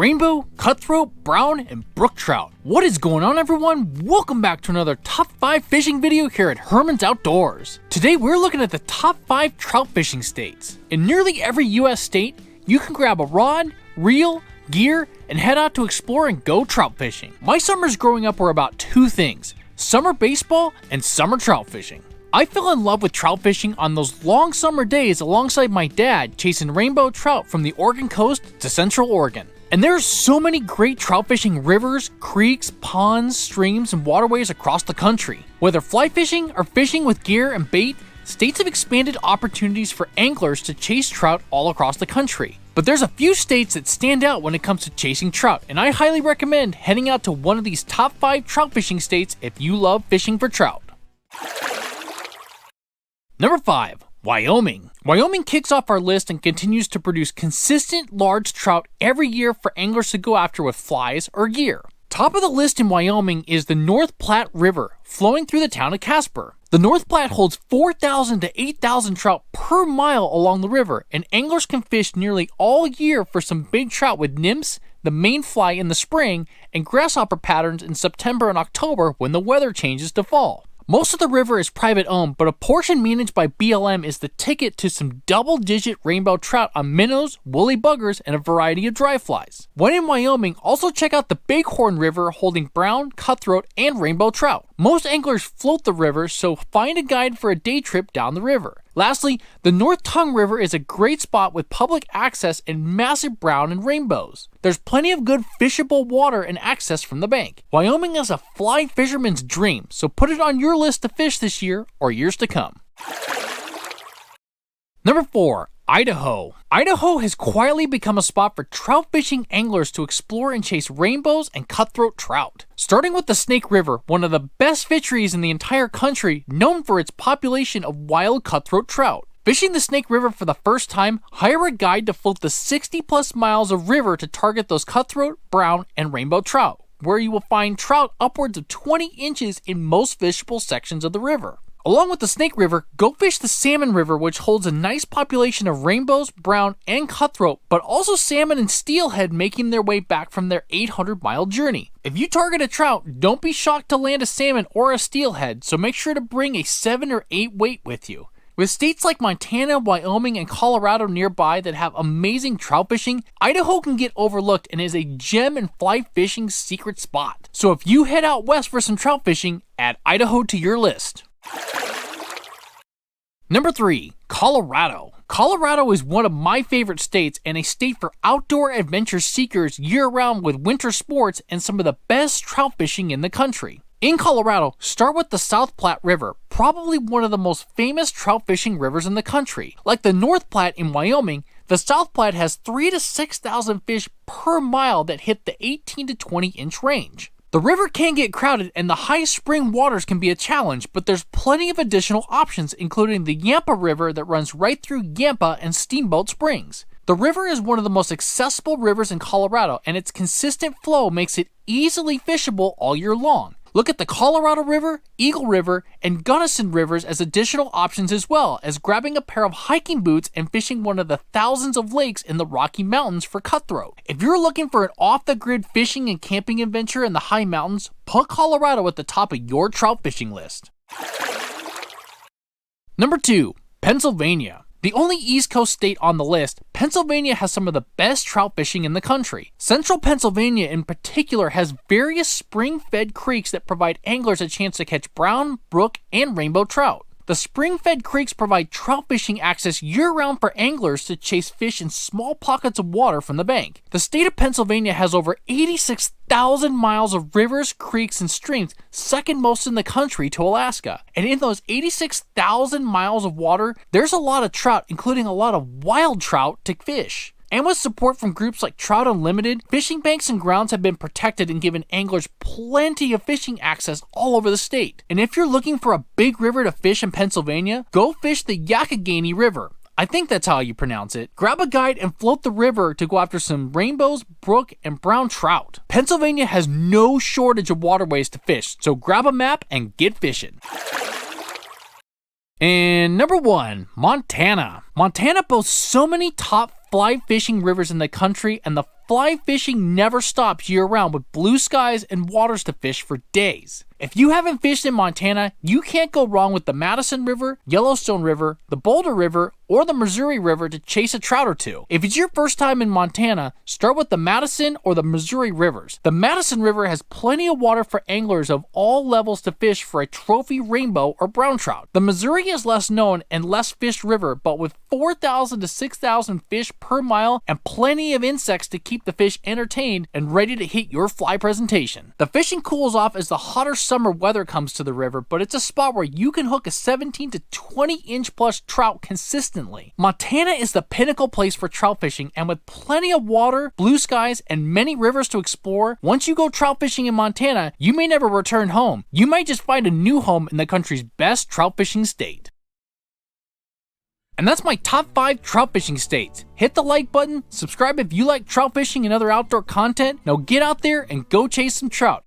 rainbow, cutthroat, brown, and brook trout. What is going on, everyone? Welcome back to another top 5 fishing video here at Herman's Outdoors. Today we're looking at the top 5 trout fishing states. In nearly every US state, you can grab a rod, reel, gear, and head out to explore and go trout fishing. My summers growing up were about two things: summer baseball and summer trout fishing. I fell in love with trout fishing on those long summer days alongside my dad chasing rainbow trout from the Oregon coast to Central Oregon. And there are so many great trout fishing rivers, creeks, ponds, streams, and waterways across the country. Whether fly fishing or fishing with gear and bait, states have expanded opportunities for anglers to chase trout all across the country. But there's a few states that stand out when it comes to chasing trout, and I highly recommend heading out to one of these top 5 trout fishing states if you love fishing for trout. Number 5. Wyoming. Wyoming kicks off our list and continues to produce consistent large trout every year for anglers to go after with flies or gear. Top of the list in Wyoming is the North Platte River, flowing through the town of Casper. The North Platte holds 4,000 to 8,000 trout per mile along the river, and anglers can fish nearly all year for some big trout with nymphs, the main fly in the spring, and grasshopper patterns in September and October when the weather changes to fall. Most of the river is private owned, but a portion managed by BLM is the ticket to some double-digit rainbow trout on minnows, woolly buggers, and a variety of dry flies. When in Wyoming, also check out the Bighorn River holding brown, cutthroat, and rainbow trout. Most anglers float the river, so find a guide for a day trip down the river. Lastly, the North Tongue River is a great spot with public access and massive brown and rainbows. There's plenty of good fishable water and access from the bank. Wyoming is a fly fisherman's dream, so put it on your list to fish this year or years to come. Number 4. Idaho. Idaho has quietly become a spot for trout fishing anglers to explore and chase rainbows and cutthroat trout. Starting with the Snake River, one of the best fisheries in the entire country, known for its population of wild cutthroat trout. Fishing the Snake River for the first time, hire a guide to float the 60+ miles of river to target those cutthroat, brown, and rainbow trout, where you will find trout upwards of 20 inches in most fishable sections of the river. Along with the Snake River, go fish the Salmon River, which holds a nice population of rainbows, brown, and cutthroat, but also salmon and steelhead making their way back from their 800-mile journey. If you target a trout, don't be shocked to land a salmon or a steelhead, so make sure to bring a 7 or 8 weight with you. With states like Montana, Wyoming, and Colorado nearby that have amazing trout fishing, Idaho can get overlooked and is a gem and fly fishing secret spot. So if you head out west for some trout fishing, add Idaho to your list. Number 3. Colorado. Colorado is one of my favorite states and a state for outdoor adventure seekers year-round with winter sports and some of the best trout fishing in the country. In Colorado, start with the South Platte River, probably one of the most famous trout fishing rivers in the country. Like the North Platte in Wyoming, the South Platte has 3,000 to 6,000 fish per mile that hit the 18 to 20 inch range. The river can get crowded and the high spring waters can be a challenge, but there's plenty of additional options, including the Yampa River that runs right through Yampa and Steamboat Springs. The river is one of the most accessible rivers in Colorado, and its consistent flow makes it easily fishable all year long. Look at the Colorado River, Eagle River, and Gunnison Rivers as additional options, as well as grabbing a pair of hiking boots and fishing one of the thousands of lakes in the Rocky Mountains for cutthroat. If you're looking for an off-the-grid fishing and camping adventure in the high mountains, put Colorado at the top of your trout fishing list. Number 2. Pennsylvania. The only East Coast state on the list, Pennsylvania has some of the best trout fishing in the country. Central Pennsylvania in particular has various spring-fed creeks that provide anglers a chance to catch brown, brook, and rainbow trout. The spring-fed creeks provide trout fishing access year-round for anglers to chase fish in small pockets of water from the bank. The state of Pennsylvania has over 86,000 miles of rivers, creeks, and streams, second most in the country to Alaska. And in those 86,000 miles of water, there's a lot of trout, including a lot of wild trout, to fish. And with support from groups like Trout Unlimited, fishing banks and grounds have been protected and given anglers plenty of fishing access all over the state. And if you're looking for a big river to fish in Pennsylvania, go fish the Youghiogheny River. I think that's how you pronounce it. Grab a guide and float the river to go after some rainbows, brook, and brown trout. Pennsylvania has no shortage of waterways to fish, so grab a map and get fishing. And number 1, Montana. Montana boasts so many top fly fishing rivers in the country, and the fly fishing never stops year-round with blue skies and waters to fish for days. If you haven't fished in Montana, you can't go wrong with the Madison River, Yellowstone River, the Boulder River, or the Missouri River to chase a trout or two. If it's your first time in Montana, start with the Madison or the Missouri Rivers. The Madison River has plenty of water for anglers of all levels to fish for a trophy rainbow or brown trout. The Missouri is less known and less fished river, but with 4,000 to 6,000 fish per mile and plenty of insects to keep the fish entertained and ready to hit your fly presentation. The fishing cools off as the hotter summer weather comes to the river, but it's a spot where you can hook a 17 to 20 inch plus trout consistently. Montana is the pinnacle place for trout fishing, and with plenty of water, blue skies, and many rivers to explore, once you go trout fishing in Montana, you may never return home. You might just find a new home in the country's best trout fishing state. And that's my top 5 trout fishing states. Hit the like button, subscribe if you like trout fishing and other outdoor content. Now get out there and go chase some trout.